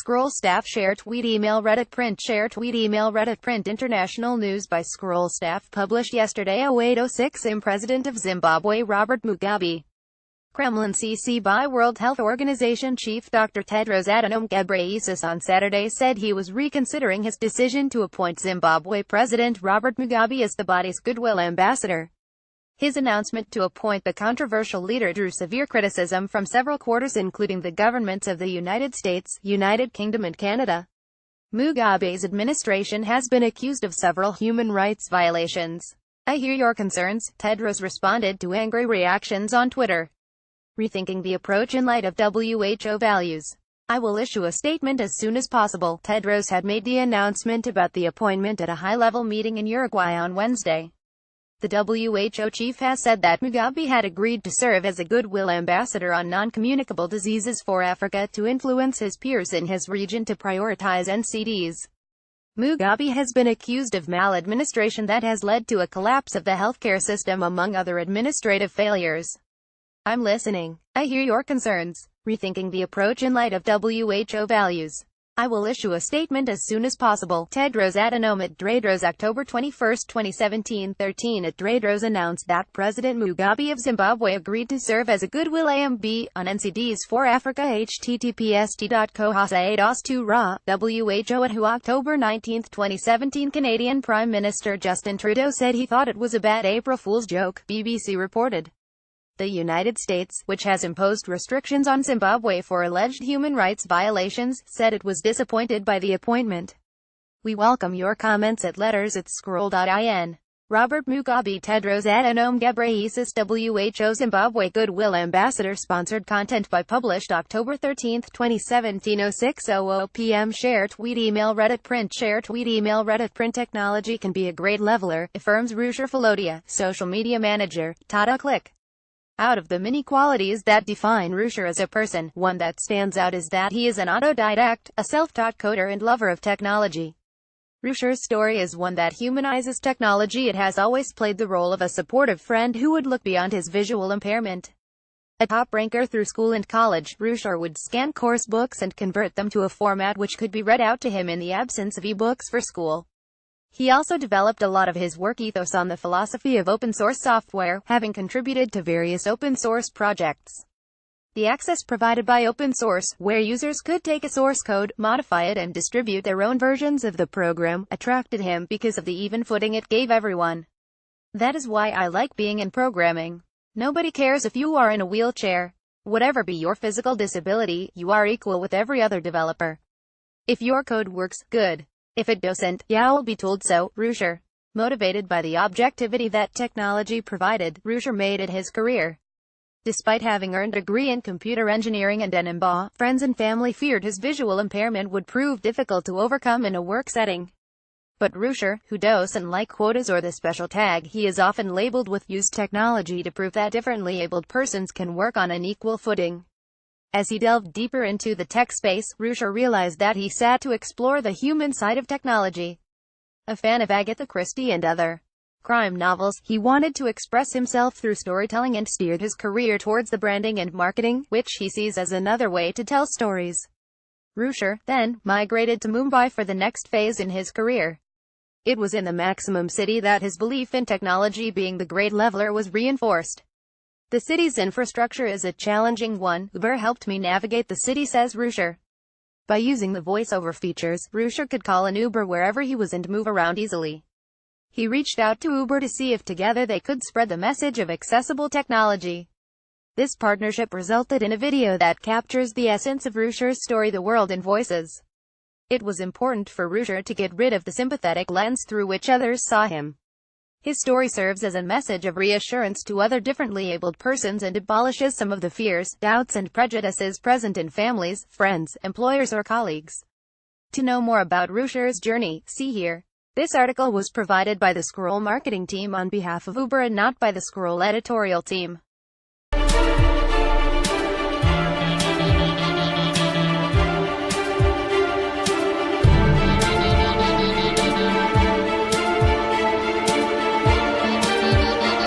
Scroll staff share tweet email Reddit print share tweet email Reddit print international news by Scroll staff published yesterday 0806 President of Zimbabwe Robert Mugabe. Kremlin CC by World Health Organization chief Dr. Tedros Adhanom Ghebreyesus on Saturday said he was reconsidering his decision to appoint Zimbabwe President Robert Mugabe as the body's goodwill ambassador. His announcement to appoint the controversial leader drew severe criticism from several quarters including the governments of the United States, United Kingdom and Canada. Mugabe's administration has been accused of several human rights violations. I hear your concerns, Tedros responded to angry reactions on Twitter. Rethinking the approach in light of WHO values. I will issue a statement as soon as possible. Tedros had made the announcement about the appointment at a high-level meeting in Uruguay on Wednesday. The WHO chief has said that Mugabe had agreed to serve as a goodwill ambassador on non-communicable diseases for Africa to influence his peers in his region to prioritize NCDs. Mugabe has been accused of maladministration that has led to a collapse of the healthcare system among other administrative failures. I'm listening. I hear your concerns. Rethinking the approach in light of WHO values. I will issue a statement as soon as possible. Tedros Adhanom at Tedros October 21, 2017 13 at Tedros announced that President Mugabe of Zimbabwe agreed to serve as a goodwill amb on NCDs for Africa https://co-dos2ra. WHO at who October 19, 2017 Canadian Prime Minister Justin Trudeau said he thought it was a bad April Fool's joke, BBC reported. The United States, which has imposed restrictions on Zimbabwe for alleged human rights violations, said it was disappointed by the appointment. We welcome your comments at letters@scroll.in. Robert Mugabe Tedros Adhanom Ghebreyesus WHO Zimbabwe Goodwill Ambassador Sponsored content by published October 13, 2017 06:00 p.m. Share tweet email Reddit print share tweet email Reddit print technology can be a great leveler, affirms Ruchir Filodia, social media manager, Tata Click. Out of the many qualities that define Ruchir as a person, one that stands out is that he is an autodidact, a self-taught coder and lover of technology. Ruchir's story is one that humanizes technology. It has always played the role of a supportive friend who would look beyond his visual impairment. A top ranker through school and college, Ruchir would scan course books and convert them to a format which could be read out to him in the absence of e-books for school. He also developed a lot of his work ethos on the philosophy of open-source software, having contributed to various open-source projects. The access provided by open source, where users could take a source code, modify it and distribute their own versions of the program, attracted him because of the even footing it gave everyone. That is why I like being in programming. Nobody cares if you are in a wheelchair. Whatever be your physical disability, you are equal with every other developer. If your code works, good. If it doesn't, you'll be told so. Ruchir. Motivated by the objectivity that technology provided, Ruchir made it his career. Despite having earned a degree in computer engineering and an MBA, friends and family feared his visual impairment would prove difficult to overcome in a work setting. But Ruchir, who doesn't like quotas or the special tag he is often labeled with, used technology to prove that differently abled persons can work on an equal footing. As he delved deeper into the tech space, Ruchir realized that he had to explore the human side of technology. A fan of Agatha Christie and other crime novels, he wanted to express himself through storytelling and steered his career towards the branding and marketing, which he sees as another way to tell stories. Ruchir, then, migrated to Mumbai for the next phase in his career. It was in the Maximum City that his belief in technology being the great leveler was reinforced. The city's infrastructure is a challenging one. Uber helped me navigate the city, says Ruchir. By using the voice-over features, Ruchir could call an Uber wherever he was and move around easily. He reached out to Uber to see if together they could spread the message of accessible technology. This partnership resulted in a video that captures the essence of Ruchir's story, the world in voices. It was important for Ruchir to get rid of the sympathetic lens through which others saw him. His story serves as a message of reassurance to other differently abled persons and abolishes some of the fears, doubts and prejudices present in families, friends, employers or colleagues. To know more about Ruchir's journey, see here. This article was provided by the Scroll marketing team on behalf of Uber and not by the Scroll editorial team.